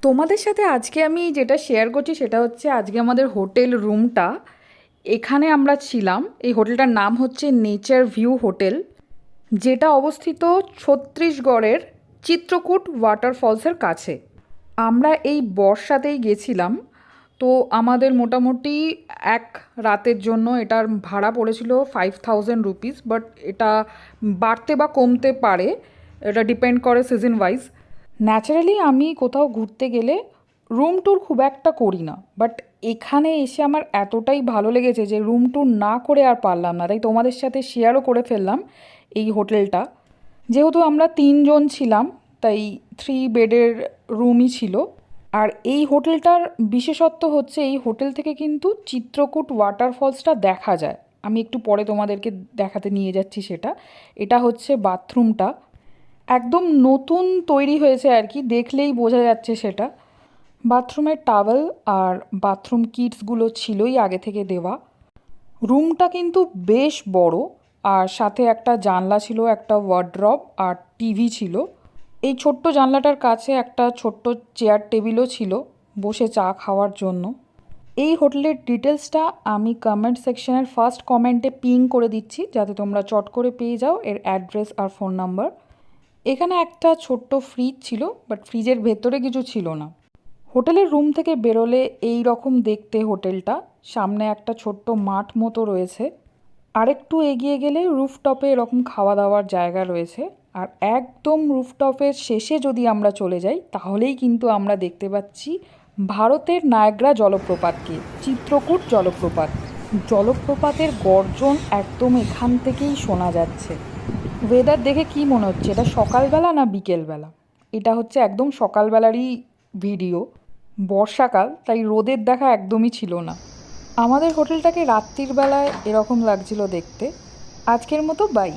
তোমাদের সাথে আজকে আমি যেটা শেয়ার করছি সেটা হচ্ছে আজকে আমাদের হোটেল রুমটা। এখানে আমরা ছিলাম, এই হোটেলটার নাম হচ্ছে নেচার ভিউ হোটেল, যেটা অবস্থিত ছত্তিশগড়ের চিত্রকূট ওয়াটারফলসের কাছে। আমরা এই বর্ষাতেই গেছিলাম, তো আমাদের মোটামুটি এক রাতের জন্য এটার ভাড়া পড়েছিল 5000 রুপিস, বাট এটা বাড়তে বা কমতে পারে, এটা ডিপেন্ড করে সিজন ওয়াইজ। ন্যাচারালি আমি কোথাও ঘুরতে গেলে রুম ট্যুর খুব একটা করি না, বাট এখানে এসে আমার এতটাই ভালো লেগেছে যে রুম ট্যুর না করে আর পারলাম না, তাই তোমাদের সাথে শেয়ারও করে ফেললাম এই হোটেলটা। যেহেতু আমরা 3 জন ছিলাম, তাই 3 বেডের রুমই ছিল। আর এই হোটেলটার বিশেষত্ব হচ্ছে এই হোটেল থেকে কিন্তু চিত্রকূট ওয়াটারফলসটা দেখা যায়। আমি একটু পরে তোমাদেরকে দেখাতে নিয়ে যাচ্ছি সেটা। এটা হচ্ছে বাথরুমটা, একদম নতুন তৈরি হয়েছে আর কি, দেখলেই বোঝা যাচ্ছে সেটা। বাথরুমের টাওয়েল আর বাথরুম কিটসগুলো ছিলই আগে থেকে দেওয়া। রুমটা কিন্তু বেশ বড়, আর সাথে একটা জানলা ছিল, একটা ওয়ার্ড্রব আর টিভি ছিল। এই ছোট্ট জানলাটার কাছে একটা ছোট্ট চেয়ার টেবিলও ছিল বসে চা খাওয়ার জন্য। এই হোটেলের ডিটেলসটা আমি কমেন্ট সেকশনের ফার্স্ট কমেন্টে পিং করে দিচ্ছি, যাতে তোমরা চট করে পেয়ে যাও এর অ্যাড্রেস আর ফোন নাম্বার। এখানে একটা ছোট্ট ফ্রিজ ছিল, বাট ফ্রিজের ভেতরে কিছু ছিল না। হোটেলের রুম থেকে বেরোলে এই রকম দেখতে হোটেলটা। সামনে একটা ছোট্ট মাঠ মতো রয়েছে, আরেকটু এগিয়ে গেলে রুফটপে এরকম খাওয়া দাওয়ার জায়গা রয়েছে। আর একদম রুফটপের শেষে যদি আমরা চলে যাই তাহলেই কিন্তু আমরা দেখতে পাচ্ছি ভারতের নায়াগ্রা জলপ্রপাতকে, চিত্রকূট জলপ্রপাত। জলপ্রপাতের গর্জন একদম এখান থেকেই শোনা যাচ্ছে। ওয়েদার দেখে কি মনে হচ্ছে, এটা সকালবেলা না বিকেলবেলা? এটা হচ্ছে একদম সকালবেলারই ভিডিও। বর্ষাকাল, তাই রোদের দেখা একদমই ছিল না। আমাদের হোটেলটাকে রাত্রির বেলায় এরকম লাগছিল দেখতে। আজকের মতো বাই।